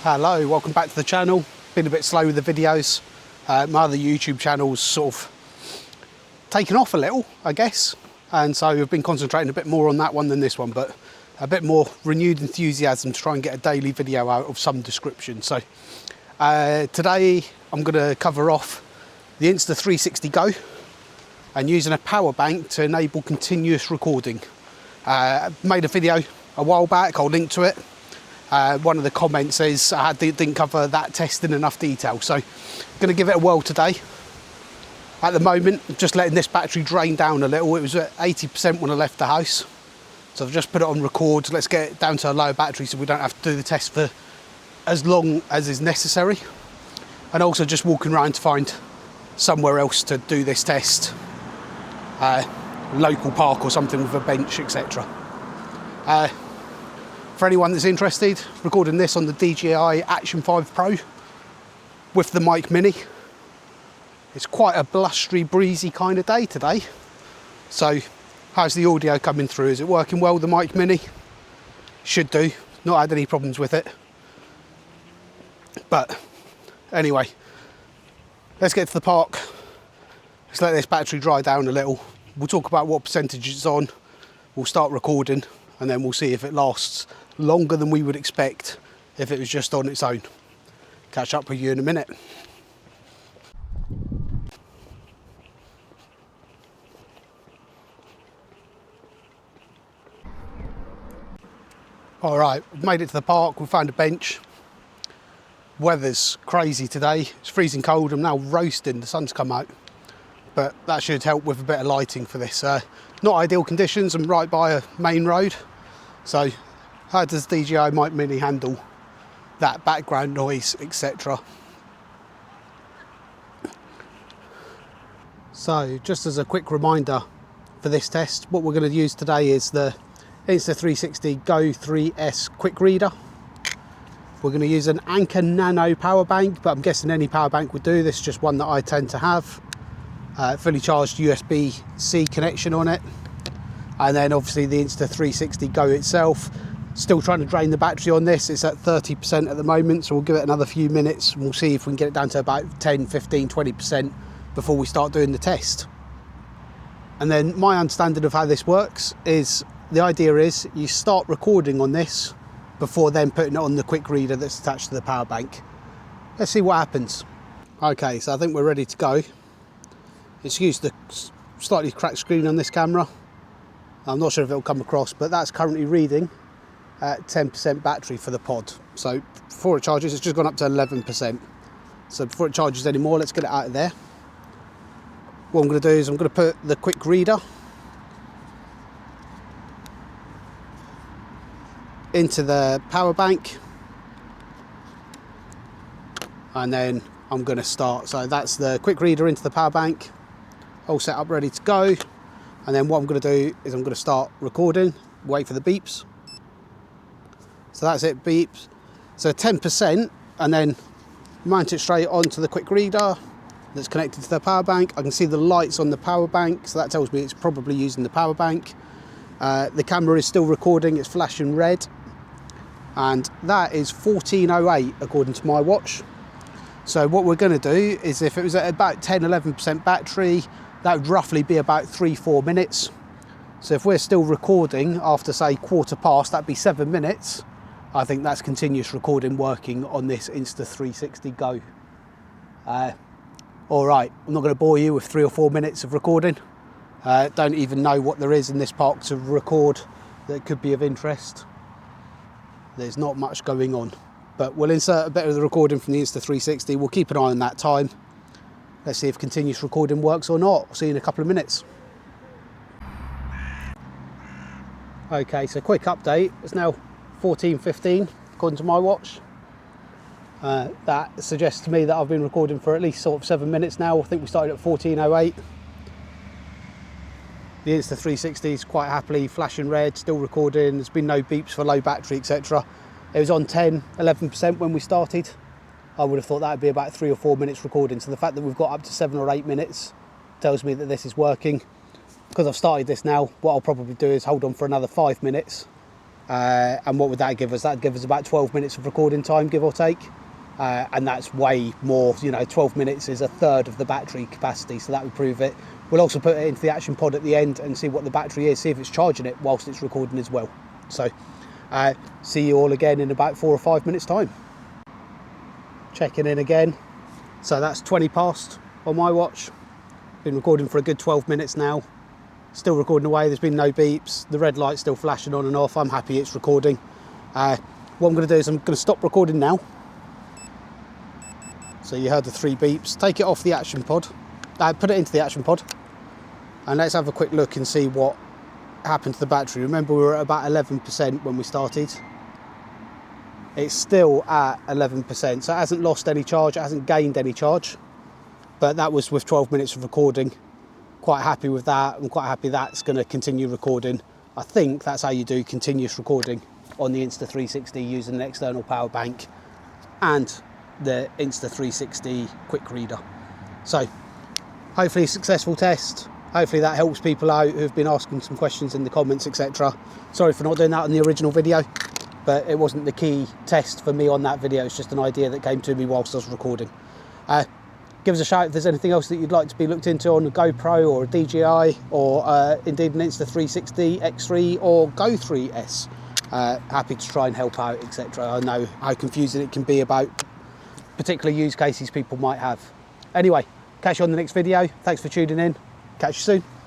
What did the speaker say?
Hello, welcome back to the channel. Been a bit slow with the videos. My other YouTube channel's sort of taken off a little, I guess. And so I've been concentrating a bit more on that one than this one, but a bit more renewed enthusiasm to try and get a daily video out of some description. So today I'm going to cover off the Insta360 Go and using a power bank to enable continuous recording. Made a video a while back, I'll link to it. One of the comments is I didn't cover that test in enough detail, so I'm going to give it a whirl today. At the moment, I'm just letting this battery drain down a little. It was at 80% when I left the house, so I've just put it on record. Let's get it down to a lower battery so we don't have to do the test for as long as is necessary, and also just walking around to find somewhere else to do this test, local park or something with a bench, etc. For anyone that's interested, recording this on the DJI Action 5 Pro with the mic mini. It's quite a blustery, breezy kind of day today. So how's the audio coming through? Is it working well, the mic mini? Should do, not had any problems with it. But anyway, let's get to the park. Let's let this battery dry down a little. We'll talk about what percentage it's on. We'll start recording and then we'll see if it lasts longer than we would expect if it was just on its own. Catch up with you in a minute. All right, we've made it to the park. We found a bench. Weather's crazy today. It's freezing cold. I'm now roasting. The sun's come out, but that should help with a bit of lighting for this. Not ideal conditions. I'm right by a main road, so how does DJI mic mini handle that background noise, etc. So just as a quick reminder for this test, what we're going to use today is the Insta360 Go 3S Quick Reader. We're going to use an Anker Nano power bank, but I'm guessing any power bank would do. This is just one that I tend to have. Fully charged USB-C connection on it. And then obviously the Insta360 Go itself. Still trying to drain the battery on this. It's at 30% at the moment, so we'll give it another few minutes and we'll see if we can get it down to about 10, 15, 20% before we start doing the test. And then my understanding of how this works is, the idea is you start recording on this before then putting it on the quick reader that's attached to the power bank. Let's see what happens. Okay, so I think we're ready to go. Excuse the slightly cracked screen on this camera. I'm not sure if it'll come across, but that's currently reading at 10% battery for the pod. So before it charges, it's just gone up to 11%. So before it charges anymore, let's get it out of there. What I'm going to do is I'm going to put the quick reader into the power bank, and then I'm going to start. So that's the quick reader into the power bank, all set up, ready to go. And then what I'm going to do is I'm going to start recording, wait for the beeps. So that's it, beeps. So 10%, and then mount it straight onto the quick reader that's connected to the power bank. I can see the lights on the power bank, so that tells me it's probably using the power bank. The camera is still recording, it's flashing red. And that is 14:08 according to my watch. So what we're going to do is, if it was at about 10-11% battery, that would roughly be about 3-4 minutes. So if we're still recording after, say, 1/4 that'd be 7 minutes. I think that's continuous recording working on this Insta360 Go. All right, I'm not going to bore you with 3 or 4 minutes of recording. Don't even know what there is in this park to record that could be of interest. There's not much going on, but we'll insert a bit of the recording from the Insta360. We'll keep an eye on that time. Let's see if continuous recording works or not. I'll see you in a couple of minutes. Okay, so quick update. It's now 14:15 according to my watch. That suggests to me that I've been recording for at least sort of 7 minutes now. I think we started at 14:08. The Insta360 is quite happily flashing red, still recording. There's been no beeps for low battery, etc. It was on 10-11% when we started. I would have thought that would be about 3 or 4 minutes recording. So the fact that we've got up to 7 or 8 minutes tells me that this is working. Because I've started this now, what I'll probably do is hold on for another 5 minutes And what would that give us? That'd give us about 12 minutes of recording time, give or take. And that's way more, 12 minutes is a third of the battery capacity, so that would prove it. We'll also put it into the action pod at the end and see what the battery is, see if it's charging it whilst it's recording as well. So see you all again in about 4 or 5 minutes time. Checking in again. So that's 20 past on my watch. Been recording for a good 12 minutes now. Still recording away, there's been no beeps. The red light's still flashing on and off. I'm happy it's recording. What I'm going to do is I'm going to stop recording now. So you heard the 3 beeps. Take it off the action pod. Put it into the action pod. And let's have a quick look and see what happened to the battery. Remember, we were at about 11% when we started. It's still at 11%, so it hasn't lost any charge, it hasn't gained any charge. But that was with 12 minutes of recording. Quite happy with that. I'm quite happy that's going to continue recording. I think that's how you do continuous recording on the Insta360 using an external power bank and the Insta360 Quick Reader. So hopefully a successful test. Hopefully that helps people out who've been asking some questions in the comments, etc. Sorry for not doing that on the original video, but it wasn't the key test for me on that video. It's just an idea that came to me whilst I was recording. Give us a shout if there's anything else that you'd like to be looked into on a GoPro or a DJI or indeed an Insta360 X3 or Go 3S. Happy to try and help out, etc. I know how confusing it can be about particular use cases people might have. Anyway, catch you on the next video. Thanks for tuning in. Catch you soon.